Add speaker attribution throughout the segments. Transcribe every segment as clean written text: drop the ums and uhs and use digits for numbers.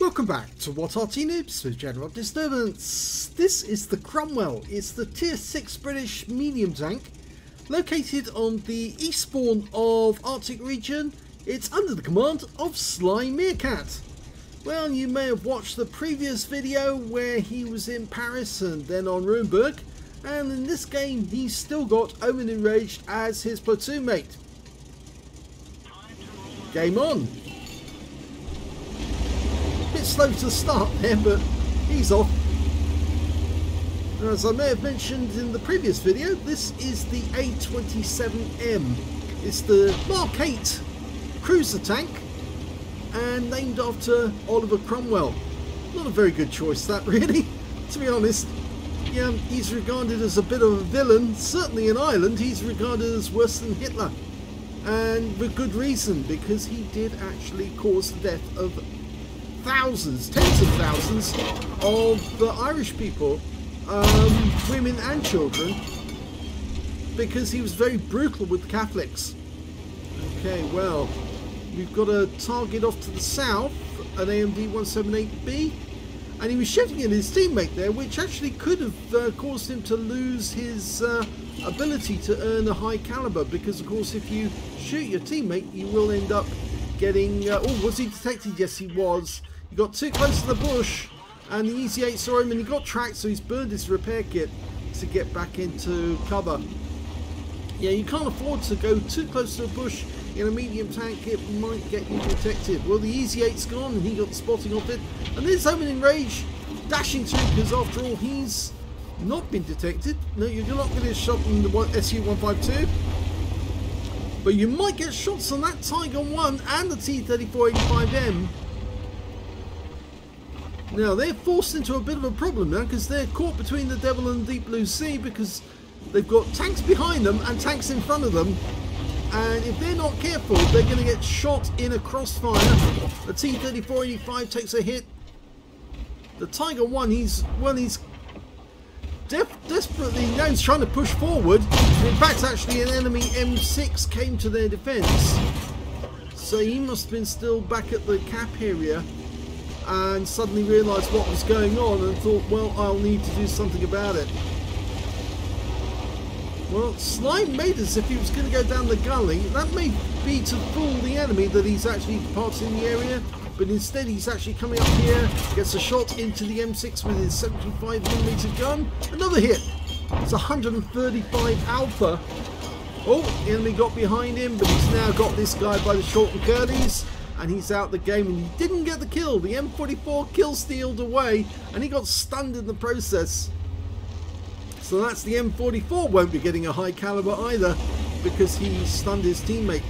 Speaker 1: Welcome back to What Are Noobs with General Disturbance. This is the Cromwell. It's the tier 6 British medium tank located on the Eastbourne of Arctic region. It's under the command of Sly Meerkat. Well, you may have watched the previous video where he was in Paris and then on Ruinberg, and in this game he's still got Omen Enraged as his platoon mate. Game on. Bit slow to start there, but he's off. As I may have mentioned in the previous video, this is the A27M. It's the Mark 8 cruiser tank and named after Oliver Cromwell. Not a very good choice that, really, to be honest. Yeah, he's regarded as a bit of a villain. Certainly in Ireland he's regarded as worse than Hitler, and with good reason, because he did actually cause the death of thousands, tens of thousands of the Irish people, women and children, because he was very brutal with Catholics. Okay, well, we've got a target off to the south, an AMD 178B, and he was shooting at his teammate there, which actually could have caused him to lose his ability to earn a high caliber, because of course if you shoot your teammate you will end up getting... oh, was he detected? Yes, he was. He got too close to the bush and the Easy 8 saw him and he got tracked, so he's burned his repair kit to get back into cover. Yeah, you can't afford to go too close to a bush in a medium tank, it might get you detected. Well, the Easy 8's gone and he got the spotting of it, and there's Omen Enraged dashing through, because after all he's not been detected. No, you're not going to get shot in the SU-152, but you might get shots on that Tiger 1 and the T-3485M. Now they're forced into a bit of a problem now, because they're caught between the Devil and the Deep Blue Sea, because they've got tanks behind them and tanks in front of them, and if they're not careful they're going to get shot in a crossfire. The T-3485 takes a hit. The Tiger 1, he's desperately, now he's trying to push forward. In fact, actually an enemy M6 came to their defence, so he must have been still back at the cap area and suddenly realised what was going on and thought, well, I'll need to do something about it. Well, Sly made as if he was going to go down the gully. That may be to fool the enemy that he's actually passing the area, but instead he's actually coming up here, gets a shot into the M6 with his 75mm gun. Another hit. It's 135 Alpha. Oh, the enemy got behind him, but he's now got this guy by the short and curlies, and he's out the game, and he didn't get the kill. The M44 kill stealed away, and he got stunned in the process. So that's the M44 won't be getting a high caliber either, because he stunned his teammate.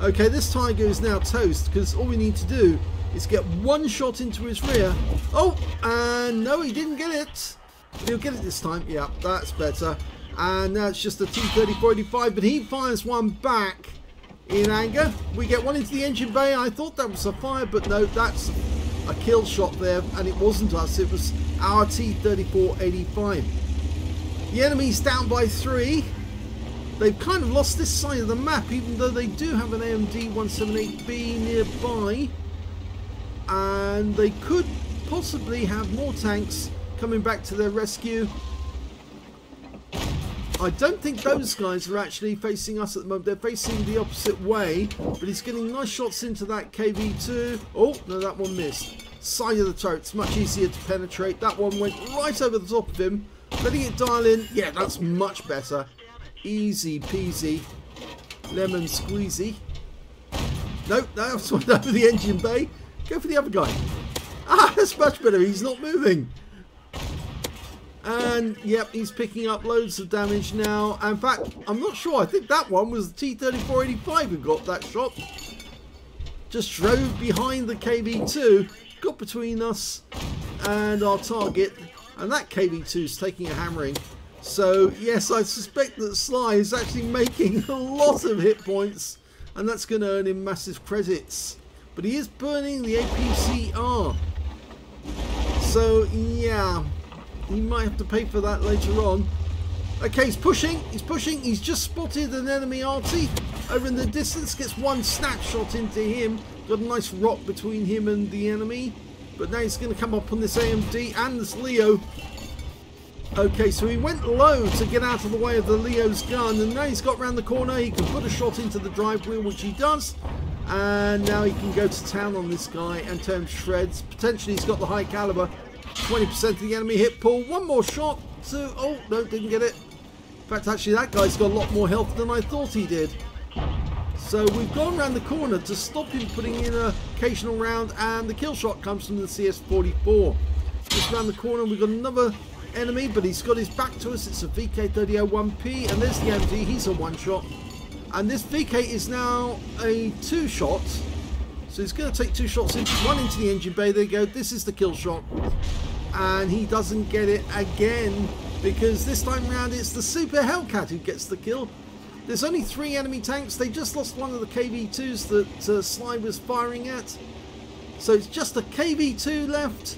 Speaker 1: Okay, this Tiger is now toast, because all we need to do is get one shot into his rear. Oh, and no, he didn't get it. He'll get it this time. Yeah, that's better. And now it's just a T-3485, but he fires one back in anger. We get one into the engine bay. I thought that was a fire, but no, that's a kill shot there, and it wasn't us, it was our T-3485. The enemy's down by 3. They've kind of lost this side of the map, even though they do have an AMD 178B nearby, and they could possibly have more tanks coming back to their rescue. I don't think those guys are actually facing us at the moment. They're facing the opposite way, but he's getting nice shots into that KV2. Oh, no, that one missed. Side of the turret's much easier to penetrate. That one went right over the top of him. Letting it dial in. Yeah, that's much better. Easy peasy. Lemon squeezy. Nope, that's went over the engine bay. Go for the other guy. Ah, that's much better. He's not moving. And yep, he's picking up loads of damage now. In fact, I'm not sure. I think that one was the T-3485 who got that shot. Just drove behind the KV2, got between us and our target, and that KV2 is taking a hammering. So yes, I suspect that Sly is actually making a lot of hit points, and that's going to earn him massive credits. But he is burning the APCR. So yeah, he might have to pay for that later on. Okay, he's pushing, he's just spotted an enemy arty over in the distance, gets one snapshot into him, got a nice rock between him and the enemy, but now he's going to come up on this AMD and this Leo. Okay, so he went low to get out of the way of the Leo's gun, and now he's got round the corner, he can put a shot into the drive wheel, which he does, and now he can go to town on this guy and turn shreds. Potentially he's got the high caliber, 20% of the enemy hit pool, one more shot to, oh no, didn't get it. In fact, actually that guy's got a lot more health than I thought he did. So we've gone around the corner to stop him putting in an occasional round, and the kill shot comes from the CS44. Just around the corner we've got another enemy, but he's got his back to us. It's a VK3001P, and there's the MD, he's a one shot. And this VK is now a two shot. So he's going to take two shots, one into the engine bay, there you go, this is the kill shot. And he doesn't get it again, because this time round it's the Super Hellcat who gets the kill. There's only 3 enemy tanks. They just lost one of the KV2s that Sly was firing at. So it's just a KV2 left,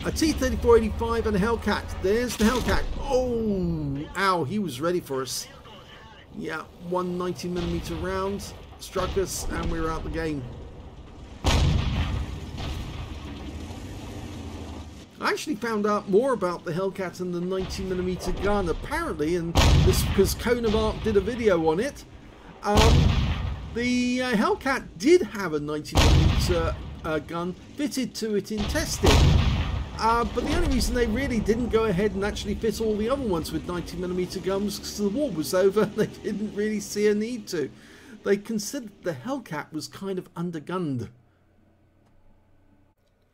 Speaker 1: a T-3485 and a Hellcat. There's the Hellcat. Oh, ow, he was ready for us. Yeah, 190mm round struck us and we were out the game. I actually found out more about the Hellcat and the 90mm gun apparently, and this because Cone of Arc did a video on it. The Hellcat did have a 90mm gun fitted to it in testing, but the only reason they really didn't go ahead and actually fit all the other ones with 90mm guns because the war was over and they didn't really see a need to. They considered the Hellcat was kind of undergunned.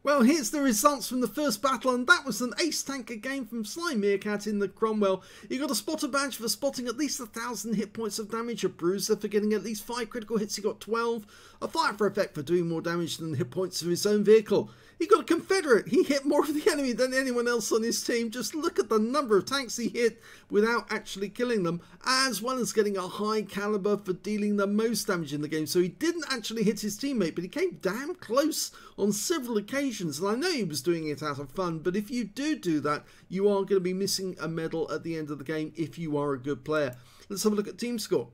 Speaker 1: Well, here's the results from the first battle, and that was an ace tanker game from Sly Meerkat in the Cromwell. He got a spotter badge for spotting at least 1,000 hit points of damage, a bruiser for getting at least 5 critical hits, he got 12, a fire for effect for doing more damage than the hit points of his own vehicle. He got a Confederate, he hit more of the enemy than anyone else on his team. Just look at the number of tanks he hit without actually killing them, as well as getting a high caliber for dealing the most damage in the game. So he didn't actually hit his teammate, but he came damn close on several occasions. And I know he was doing it out of fun, but if you do that, you are going to be missing a medal at the end of the game if you are a good player. Let's have a look at team score.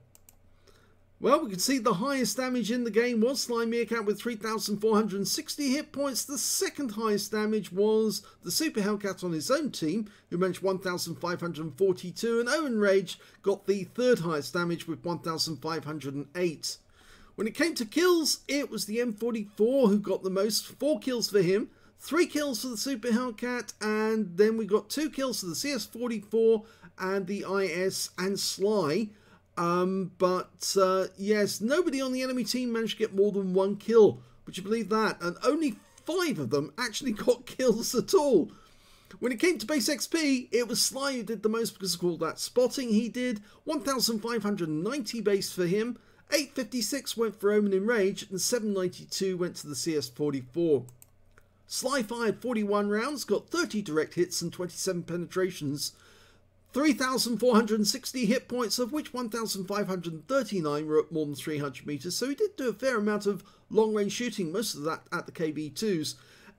Speaker 1: Well, we can see the highest damage in the game was Sly Meerkat with 3,460 hit points. The second highest damage was the Super Hellcat on his own team, who managed 1,542, and Owen Rage got the third highest damage with 1,508. When it came to kills, it was the M44 who got the most, 4 kills for him, 3 kills for the Super Hellcat, and then we got 2 kills for the CS44 and the IS and Sly. Yes, nobody on the enemy team managed to get more than 1 kill. Would you believe that? And only 5 of them actually got kills at all. When it came to base XP, it was Sly who did the most because of all that spotting he did. 1,590 base for him, 856 went for Omen in Rage, and 792 went to the CS44. Sly fired 41 rounds, got 30 direct hits and 27 penetrations. 3,460 hit points, of which 1,539 were at more than 300 meters, so he did do a fair amount of long-range shooting, most of that at the KV2s.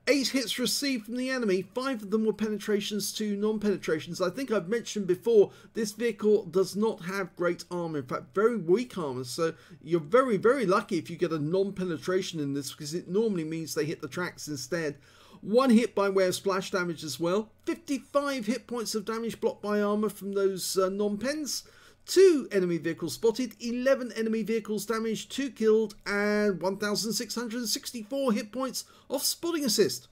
Speaker 1: 8 hits received from the enemy, 5 of them were penetrations to non-penetrations. I think I've mentioned before, this vehicle does not have great armor, in fact very weak armor, so you're very, very lucky if you get a non-penetration in this, because it normally means they hit the tracks instead. 1 hit by way of splash damage as well. 55 hit points of damage blocked by armor from those non-pens. 2 enemy vehicles spotted, 11 enemy vehicles damaged, 2 killed, and 1,664 hit points of spotting assist.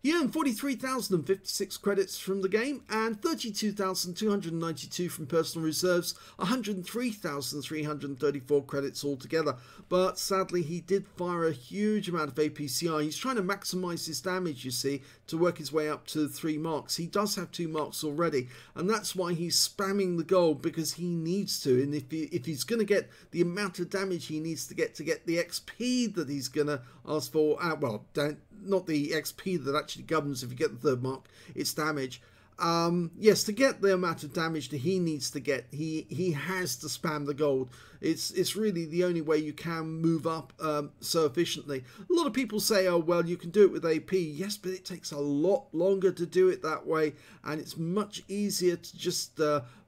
Speaker 1: He earned 43,056 credits from the game and 32,292 from personal reserves, 103,334 credits altogether. But sadly, he did fire a huge amount of APCI. He's trying to maximize his damage, you see, to work his way up to 3 marks. He does have 2 marks already, and that's why he's spamming the gold, because he needs to. And if he's going to get the amount of damage he needs to get the XP that he's going to ask for, well, not the XP that actually governs if you get the 3rd mark, it's damage. Yes, to get the amount of damage that he needs to get, he has to spam the gold. It's really the only way you can move up so efficiently. A lot of people say, oh well, you can do it with AP. Yes, but it takes a lot longer to do it that way, and it's much easier to just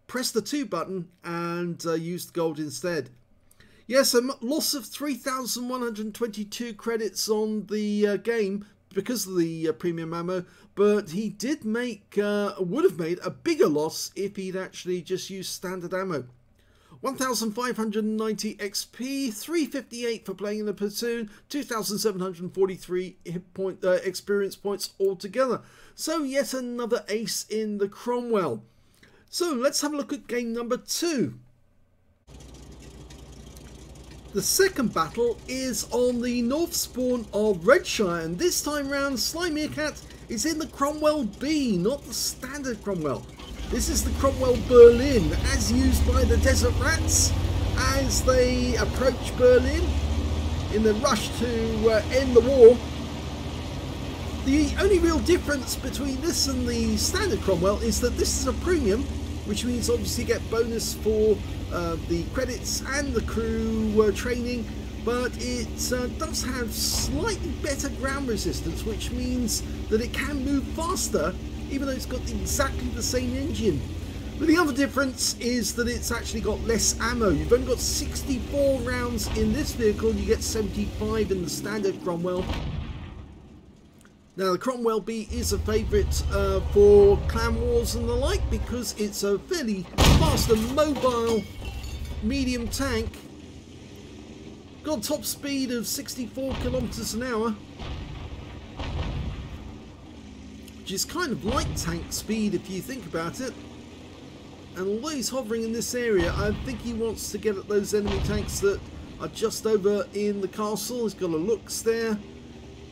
Speaker 1: press the 2 button and use the gold instead. Yes, a loss of 3,122 credits on the game because of the premium ammo, but he did make, would have made a bigger loss if he'd actually just used standard ammo. 1,590 XP, 358 for playing in a platoon, 2,743 hit point, experience points altogether. So yet another ace in the Cromwell. So let's have a look at game number 2. The second battle is on the north spawn of Redshire, and this time round Sly Meerkat is in the Cromwell B, not the standard Cromwell. This is the Cromwell Berlin, as used by the Desert Rats as they approach Berlin in the rush to end the war. The only real difference between this and the standard Cromwell is that this is a premium, which means obviously you get bonus for the credits and the crew training, but it does have slightly better ground resistance, which means that it can move faster even though it's got exactly the same engine. But the other difference is that it's actually got less ammo. You've only got 64 rounds in this vehicle, you get 75 in the standard Cromwell. Now the Cromwell B is a favourite for clan wars and the like because it's a fairly fast and mobile medium tank. Got a top speed of 64 kilometers an hour, which is kind of like tank speed if you think about it. And although he's hovering in this area, I think he wants to get at those enemy tanks that are just over in the castle. He's got a looks there.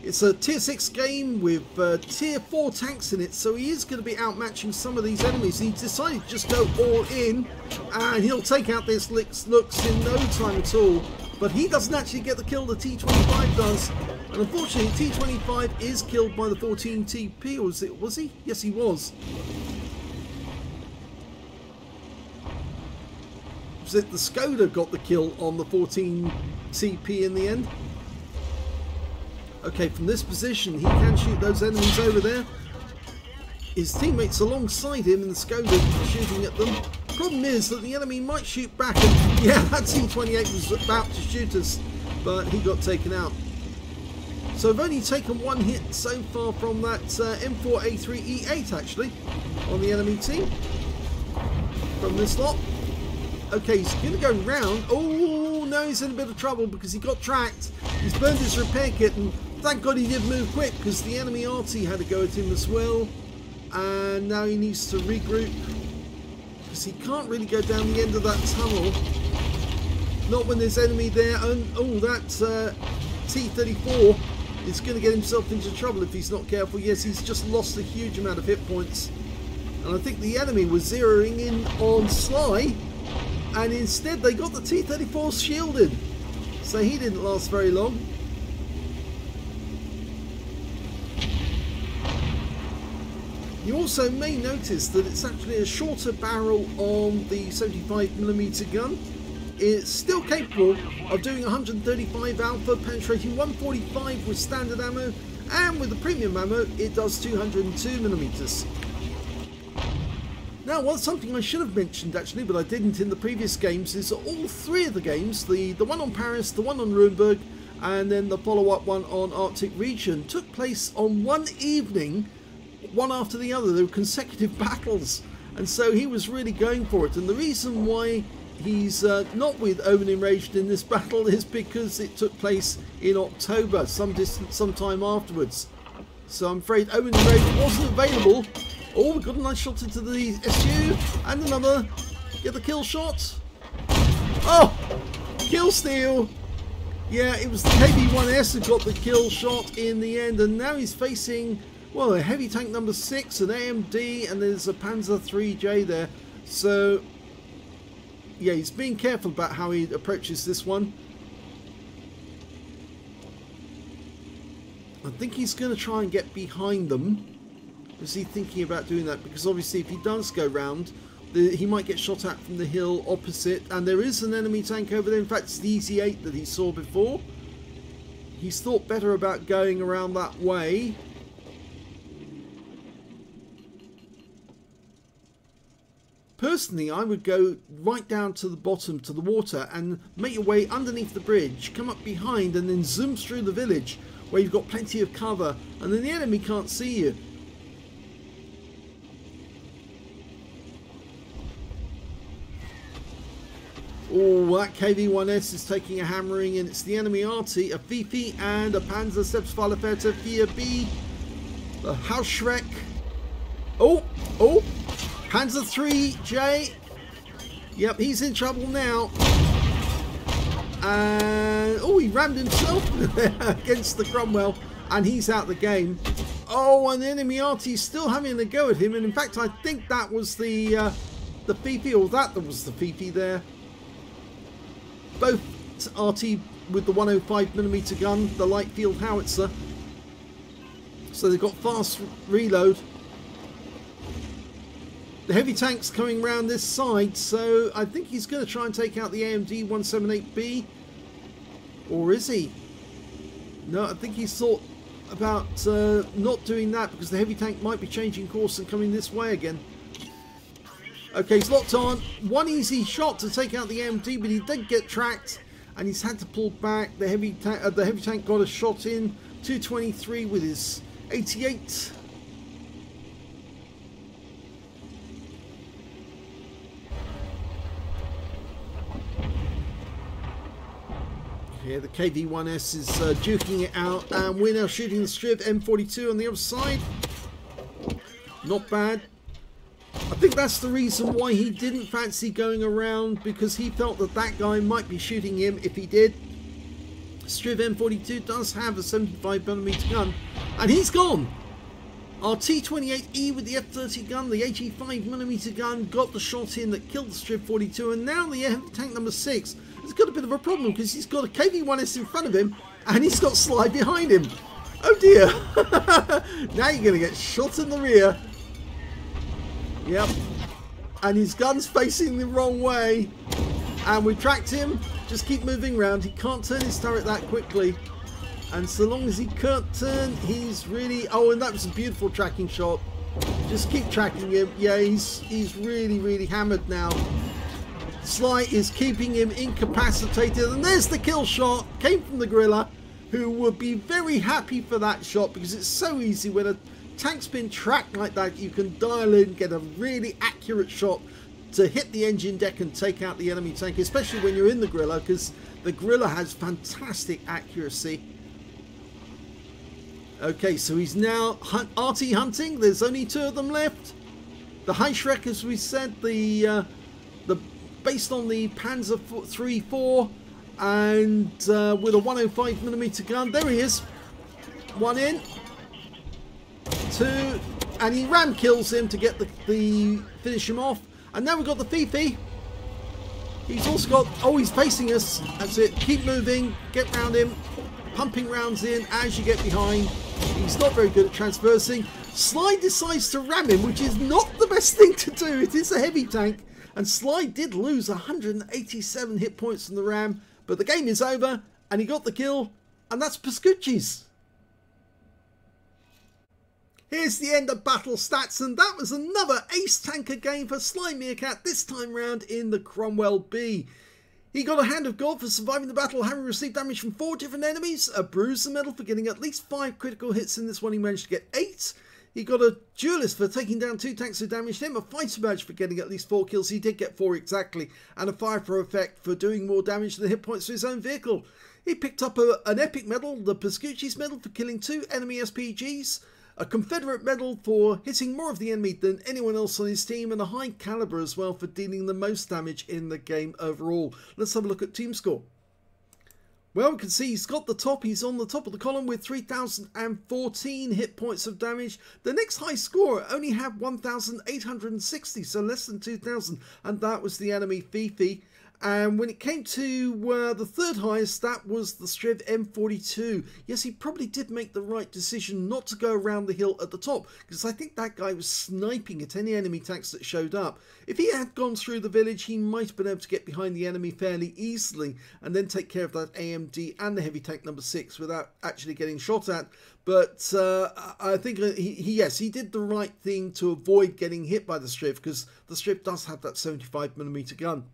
Speaker 1: It's a tier 6 game with tier 4 tanks in it, so he is going to be outmatching some of these enemies. He decided to just go all in, and he'll take out this looks in no time at all. But he doesn't actually get the kill, the T25 does. And unfortunately, T25 is killed by the 14 TP, or was he? Yes, he was. Was it the Skoda got the kill on the 14 TP in the end? Okay, from this position, he can shoot those enemies over there. His teammates alongside him in the Skoda shooting at them. Problem is that the enemy might shoot back, and yeah, that T28 was about to shoot us, but he got taken out. So I've only taken one hit so far from that M4A3E8 actually on the enemy team from this lot. Okay, he's going to go round. Oh no, he's in a bit of trouble because he got tracked. He's burned his repair kit, and thank God he did move quick because the enemy RT had to go at him as well. And now he needs to regroup because he can't really go down the end of that tunnel. Not when there's enemy there. And oh, that T34 is going to get himself into trouble if he's not careful. Yes, he's just lost a huge amount of hit points. And I think the enemy was zeroing in on Sly, and instead they got the T34 shielded. So he didn't last very long. You also may notice that it's actually a shorter barrel on the 75mm gun. It's still capable of doing 135 alpha, penetrating 145 with standard ammo, and with the premium ammo it does 202mm. Now, something I should have mentioned actually, but I didn't in the previous games, is all three of the games, the one on Paris, the one on Nuremberg, and then the follow-up one on Arctic Region, took place on one evening, one after the other. They were consecutive battles, and so he was really going for it. And the reason why he's not with Omen Enraged in this battle is because it took place in October, some time afterwards. So I'm afraid Omen Enraged wasn't available. Oh, we got a nice shot into the SU, and another. Get the kill shot. Oh, kill steal. Yeah, it was the KV-1S who got the kill shot in the end, and now he's facing, well, a heavy tank number 6, an AMD, and there's a Panzer 3J there. So, yeah, he's being careful about how he approaches this one. I think he's going to try and get behind them. Is he thinking about doing that? Because obviously if he does go round, he might get shot at from the hill opposite, and there is an enemy tank over there. In fact, it's the EZ8 that he saw before. He's thought better about going around that way. Personally, I would go right down to the bottom to the water and make your way underneath the bridge, come up behind and then zoom through the village where you've got plenty of cover and then the enemy can't see you. Oh, that KV-1S is taking a hammering, and it's the enemy arty, a Fifi and a Panzer Selbstfalleferte 4B, the Hausschreck. Oh, Panzer 3J. Yep, he's in trouble now. And oh, he rammed himself against the Cromwell, and he's out the game. Oh, and the enemy arty's still having a go at him, and in fact, I think that was the Fifi, or that was the Fifi there. Both RT with the 105mm gun, the light field howitzer. So they've got fast reload. The heavy tank's coming round this side, so I think he's going to try and take out the AMD 178B. Or is he? No, I think he's thought about not doing that because the heavy tank might be changing course and coming this way again. Okay, he's locked on. One easy shot to take out the AMD, but he did get tracked, and he's had to pull back. The heavy tank got a shot in. 223 with his 88. Here the KV-1S is duking it out, and we're now shooting the Striv M42 on the other side. Not bad. I think that's the reason why he didn't fancy going around, because he felt that that guy might be shooting him if he did. Striv M42 does have a 75mm gun, and he's gone. Our T28E with the F30 gun, the 85mm gun, got the shot in that killed the Striv 42, and now the heavy tank number 6 has got a bit of a problem because he's got a KV-1S in front of him, and he's got Sly behind him. Oh dear. Now you're going to get shot in the rear. Yep, and his gun's facing the wrong way, and we tracked him. Just keep moving around. He can't turn his turret that quickly, and so long as he can't turn, he's really... Oh, and that was a beautiful tracking shot. Just keep tracking him. Yeah, he's really hammered now. Sly is keeping him incapacitated, and there's the kill shot. Came from the Gorilla, who would be very happy for that shot because it's so easy when a tank's been tracked like that. You can dial in, get a really accurate shot to hit the engine deck and take out the enemy tank, especially when you're in the Gorilla, because the Gorilla has fantastic accuracy. Okay, so he's now RT hunting. There's only 2 of them left. The Hausschreck, as we said, the based on the Panzer 3-4 and with a 105mm gun. There he is. 1 in. 2, and he ram kills him to get the finish him off. And now we've got the Fifi. He's also got... Oh, he's facing us. That's it. Keep moving. Get round him. Pumping rounds in as you get behind. He's not very good at transversing. Sly decides to ram him, which is not the best thing to do. It is a heavy tank. And Sly did lose 187 hit points from the ram. But the game is over, and he got the kill. And that's Pascucci's. Here's the end of battle stats, and that was another ace tanker game for Sly Meerkat, this time round in the Cromwell B. He got a Hand of God for surviving the battle, having received damage from 4 different enemies, a Bruiser medal for getting at least 5 critical hits in this one. He managed to get 8. He got a Duelist for taking down 2 tanks who damaged him, a Fighter badge for getting at least 4 kills. He did get 4 exactly, and a Fire Pro effect for doing more damage than the hit points to his own vehicle. He picked up an Epic medal, the Pascucci's medal for killing 2 enemy SPGs, a Confederate medal for hitting more of the enemy than anyone else on his team, and a high caliber as well for dealing the most damage in the game overall. Let's have a look at team score. Well, we can see he's got the top. He's on the top of the column with 3,014 hit points of damage. The next high scorer only had 1,860, so less than 2,000, and that was the enemy Fifi. And when it came to the third highest, that was the Striv M42. Yes, he probably did make the right decision not to go around the hill at the top, because I think that guy was sniping at any enemy tanks that showed up. If he had gone through the village, he might have been able to get behind the enemy fairly easily and then take care of that AMD and the heavy tank number 6 without actually getting shot at. But I think he did the right thing to avoid getting hit by the Striv, because the Striv does have that 75mm gun.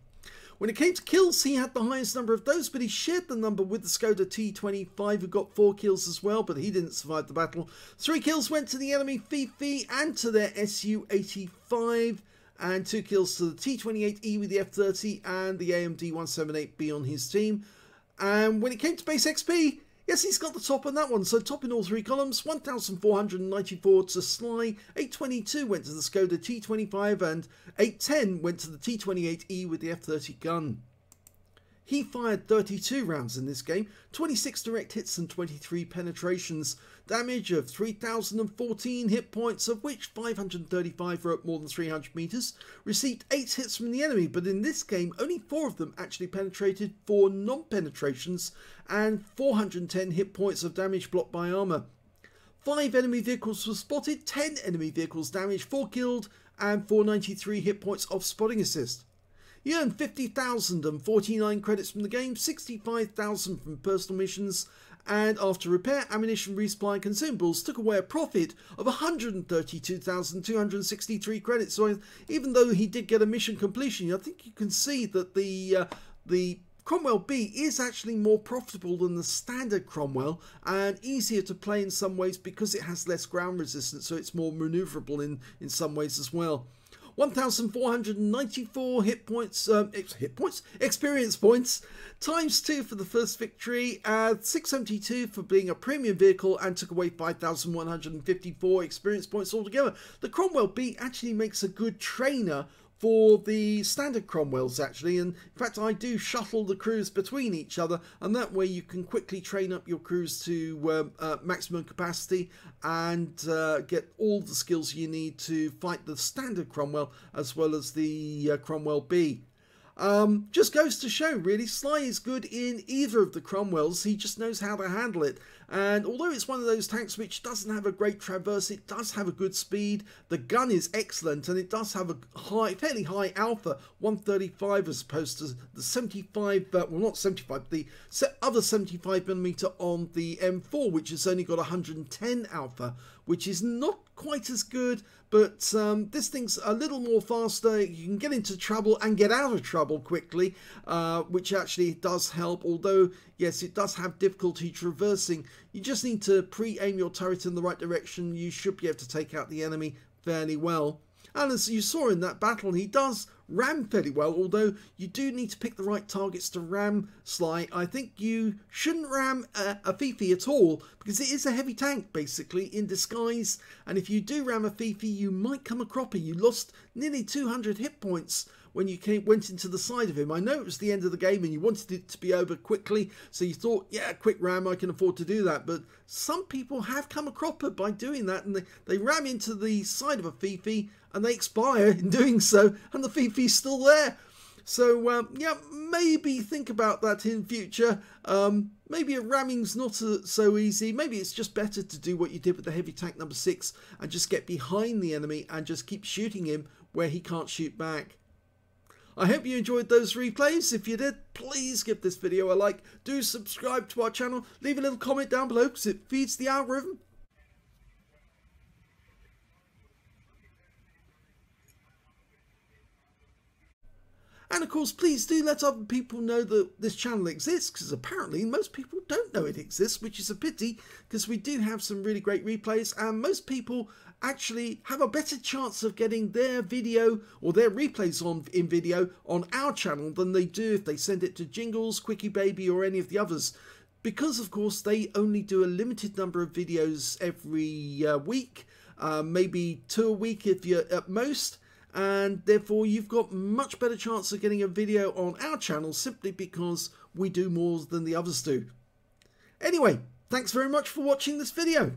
Speaker 1: When it came to kills, he had the highest number of those, but he shared the number with the Skoda T25, who got 4 kills as well, but he didn't survive the battle. 3 kills went to the enemy Fifi and to their Su-85, and 2 kills to the T28E with the F30 and the AMD 178B on his team. And when it came to base XP, yes, he's got the top on that one. So top in all 3 columns, 1,494 to Sly, 822 went to the Skoda T25 and 810 went to the T28E with the F30 gun. He fired 32 rounds in this game, 26 direct hits and 23 penetrations, damage of 3,014 hit points, of which 535 were at more than 300 meters, received 8 hits from the enemy, but in this game only 4 of them actually penetrated, 4 non-penetrations, and 410 hit points of damage blocked by armor. 5 enemy vehicles were spotted, 10 enemy vehicles damaged, 4 killed, and 493 hit points of spotting assist. He earned 50,049 credits from the game, 65,000 from personal missions, and after repair, ammunition, resupply and consumables took away a profit of 132,263 credits. So even though he did get a mission completion, I think you can see that the Cromwell B is actually more profitable than the standard Cromwell and easier to play in some ways because it has less ground resistance, so it's more maneuverable in some ways as well. 1,494 experience points, times 2 for the first victory, 672 for being a premium vehicle, and took away 5,154 experience points altogether. The Cromwell B actually makes a good trainer for the standard Cromwells actually, and in fact I do shuttle the crews between each other, and that way you can quickly train up your crews to maximum capacity and get all the skills you need to fight the standard Cromwell as well as the Cromwell B. Just goes to show really, Sly is good in either of the Cromwells, he just knows how to handle it. And although it's one of those tanks which doesn't have a great traverse, it does have a good speed, the gun is excellent, and it does have a fairly high alpha, 135 as opposed to the 75, well not 75, the other 75mm on the M4, which has only got 110 alpha, which is not quite as good, but this thing's a little more faster. You can get into trouble and get out of trouble quickly, which actually does help, although yes, it does have difficulty traversing. You just need to pre-aim your turret in the right direction. You should be able to take out the enemy fairly well. And as you saw in that battle, he does ram fairly well, although you do need to pick the right targets to ram Sly. I think you shouldn't ram a Fifi at all, because it is a heavy tank basically in disguise, and if you do ram a Fifi you might come a cropper. You lost nearly 200 hit points when you went into the side of him. I know it was the end of the game and you wanted it to be over quickly, so you thought, yeah, quick ram, I can afford to do that. But some people have come a cropper by doing that, and they ram into the side of a Fifi and they expire in doing so, and the Fifi's still there. So yeah, maybe think about that in future. Maybe a ramming's not so easy. Maybe it's just better to do what you did with the heavy tank number 6 and just get behind the enemy and just keep shooting him where he can't shoot back. I hope you enjoyed those replays. If you did, please give this video a like. Do subscribe to our channel. Leave a little comment down below because it feeds the algorithm. And of course, please do let other people know that this channel exists, because apparently most people don't know it exists, which is a pity, because we do have some really great replays, and most people actually have a better chance of getting their video or their replays in video on our channel than they do if they send it to Jingles, Quickie Baby or any of the others. Because of course they only do a limited number of videos every week, maybe 2 a week if you're at most, and therefore you've got much better chance of getting a video on our channel simply because we do more than the others do. Anyway, thanks very much for watching this video.